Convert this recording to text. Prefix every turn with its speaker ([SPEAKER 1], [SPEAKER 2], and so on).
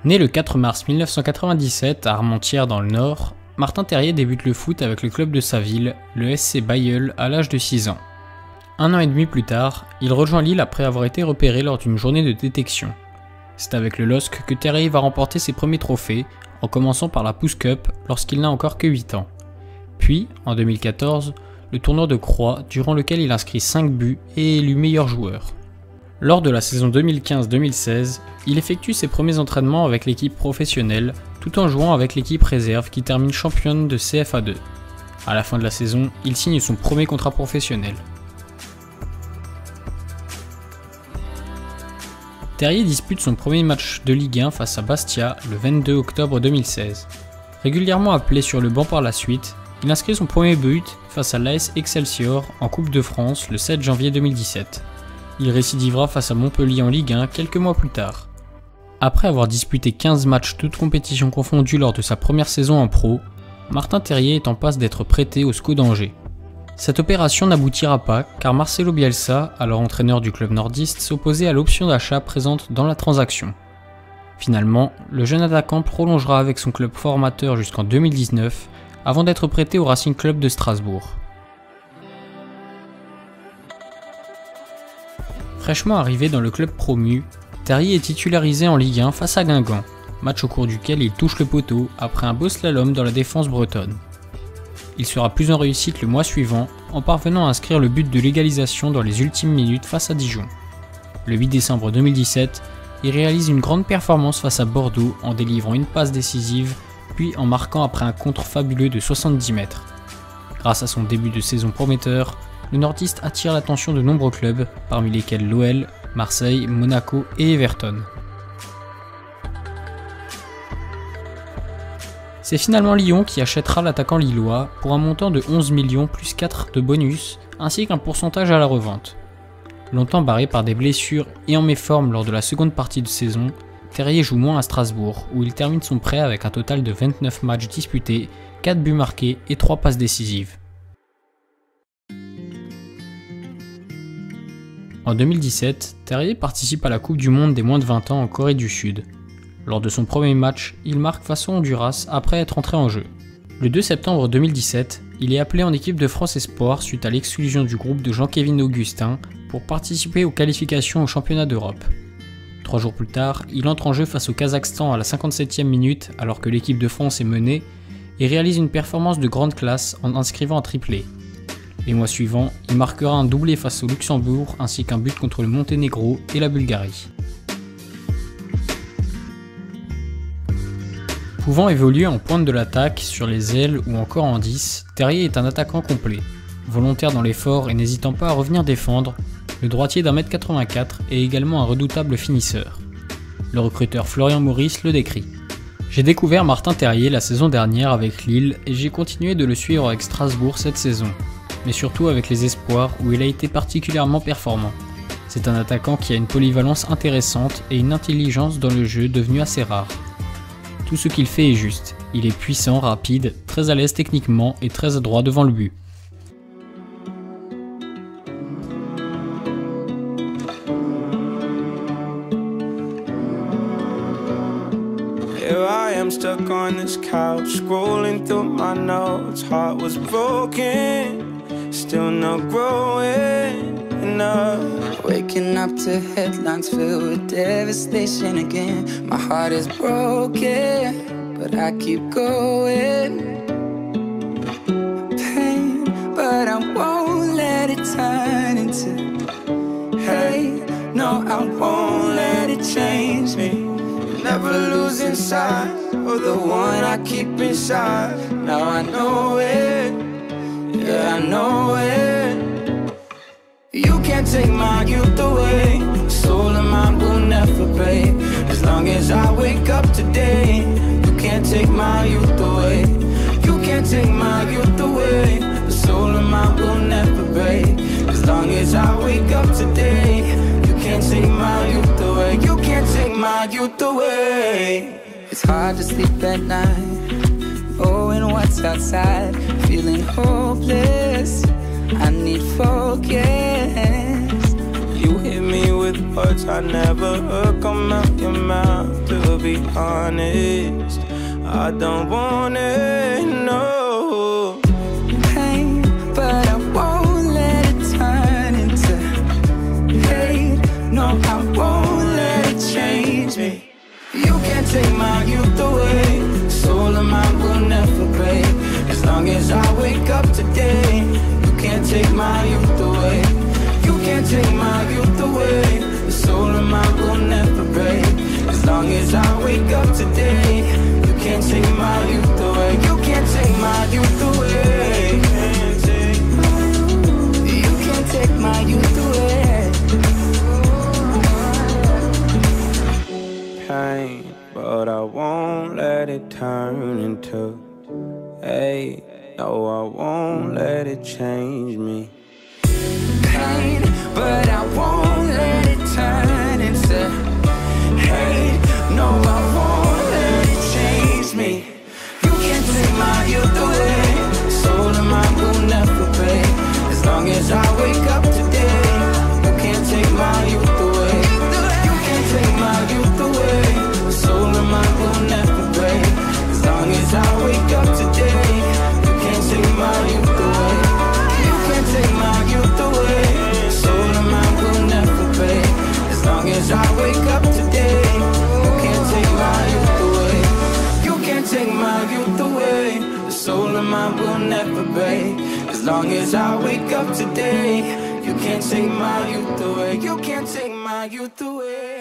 [SPEAKER 1] Né le 4 mars 1997 à Armentières dans le Nord, Martin Terrier débute le foot avec le club de sa ville, le SC Bailleul, à l'âge de 6 ans. Un an et demi plus tard, il rejoint Lille après avoir été repéré lors d'une journée de détection. C'est avec le LOSC que Terrier va remporter ses premiers trophées, en commençant par la Pousse Cup lorsqu'il n'a encore que 8 ans. Puis, en 2014, le tournoi de Croix, durant lequel il inscrit 5 buts et est élu meilleur joueur. Lors de la saison 2015-2016, il effectue ses premiers entraînements avec l'équipe professionnelle, tout en jouant avec l'équipe réserve qui termine championne de CFA2. À la fin de la saison, il signe son premier contrat professionnel. Terrier dispute son premier match de Ligue 1 face à Bastia le 22 octobre 2016. Régulièrement appelé sur le banc par la suite, il inscrit son premier but face à l'AS Excelsior en Coupe de France le 7 janvier 2017. Il récidivera face à Montpellier en Ligue 1 quelques mois plus tard. Après avoir disputé 15 matchs toutes compétitions confondues lors de sa première saison en pro, Martin Terrier est en passe d'être prêté au SCO d'Angers. Cette opération n'aboutira pas car Marcelo Bielsa, alors entraîneur du club nordiste, s'opposait à l'option d'achat présente dans la transaction. Finalement, le jeune attaquant prolongera avec son club formateur jusqu'en 2019 avant d'être prêté au Racing Club de Strasbourg. Fraîchement arrivé dans le club promu, Terrier est titularisé en Ligue 1 face à Guingamp, match au cours duquel il touche le poteau après un beau slalom dans la défense bretonne. Il sera plus en réussite le mois suivant en parvenant à inscrire le but de l'égalisation dans les ultimes minutes face à Dijon. Le 8 décembre 2017, il réalise une grande performance face à Bordeaux en délivrant une passe décisive puis en marquant après un contre fabuleux de 70 mètres. Grâce à son début de saison prometteur, le nordiste attire l'attention de nombreux clubs, parmi lesquels l'OL, Marseille, Monaco et Everton. C'est finalement Lyon qui achètera l'attaquant lillois pour un montant de 11 millions plus 4 de bonus, ainsi qu'un pourcentage à la revente. Longtemps barré par des blessures et en méforme lors de la seconde partie de saison, Terrier joue moins à Strasbourg, où il termine son prêt avec un total de 29 matchs disputés, 4 buts marqués et 3 passes décisives. En 2017, Terrier participe à la Coupe du Monde des moins de 20 ans en Corée du Sud. Lors de son premier match, il marque face au Honduras après être entré en jeu. Le 2 septembre 2017, il est appelé en équipe de France Espoir suite à l'exclusion du groupe de Jean-Kévin Augustin pour participer aux qualifications au championnat d'Europe. 3 jours plus tard, il entre en jeu face au Kazakhstan à la 57e minute alors que l'équipe de France est menée et réalise une performance de grande classe en inscrivant un triplé. Les mois suivants, il marquera un doublé face au Luxembourg ainsi qu'un but contre le Monténégro et la Bulgarie. Pouvant évoluer en pointe de l'attaque, sur les ailes ou encore en 10, Terrier est un attaquant complet. Volontaire dans l'effort et n'hésitant pas à revenir défendre, le droitier d'1m84 est également un redoutable finisseur. Le recruteur Florian Maurice le décrit. J'ai découvert Martin Terrier la saison dernière avec Lille et j'ai continué de le suivre avec Strasbourg cette saison, mais surtout avec les espoirs où il a été particulièrement performant. C'est un attaquant qui a une polyvalence intéressante et une intelligence dans le jeu devenue assez rare. Tout ce qu'il fait est juste, il est puissant, rapide, très à l'aise techniquement et très adroit devant le but.
[SPEAKER 2] Here I am stuck on this couch, scrolling through my notes. Heart was broken, still not growing enough.
[SPEAKER 3] Waking up to headlines filled with devastation again. My heart is broken, but I keep going. Pain, but I won't let it turn into hate. No, I won't let it change me. Never losing sight of the one I keep inside. Now I know it, yeah, I know it. You can't take my youth away. Soul of mine will never break. As long as I wake up today. You can't take my youth away. You can't take my youth away. The soul of mine will never break. As long as I wake up today. You can't take my youth away. You can't take my youth away. It's hard to sleep at night, knowing what's outside, feeling hopeless. I need focus.
[SPEAKER 2] You hit me with words I never heard come out your mouth. To be honest, I don't want it, no.
[SPEAKER 3] Pain, but I won't let it turn into hate. No, I won't let it change me. You can't take my youth away. Soul of mine will never break. As long as I wake up today. You can't take my youth away. You can't take my youth away. The soul of mine will never break. As long as I wake up today. You can't take my youth away. You can't take my youth away. You can't take my youth away.
[SPEAKER 2] Pain, but I won't let it turn into hate. No, I won't let it change me.
[SPEAKER 3] Pain, but I won't let it turn into hate. No, I won't let it change me. You can't take my youth away. Soul of mine will never break. As long as I wake up today. You can't take my youth away. You can't take my youth away. Soul of mine will never break. As long as I wake up today. You can't take my youth away. You can't take my youth away. Soul of mine will never break. As long as I wake up today. You can't take my youth away. You can't take my youth away. The soul of mine will never break. As long as I wake up today. You can't take my youth away. You can't take my youth away.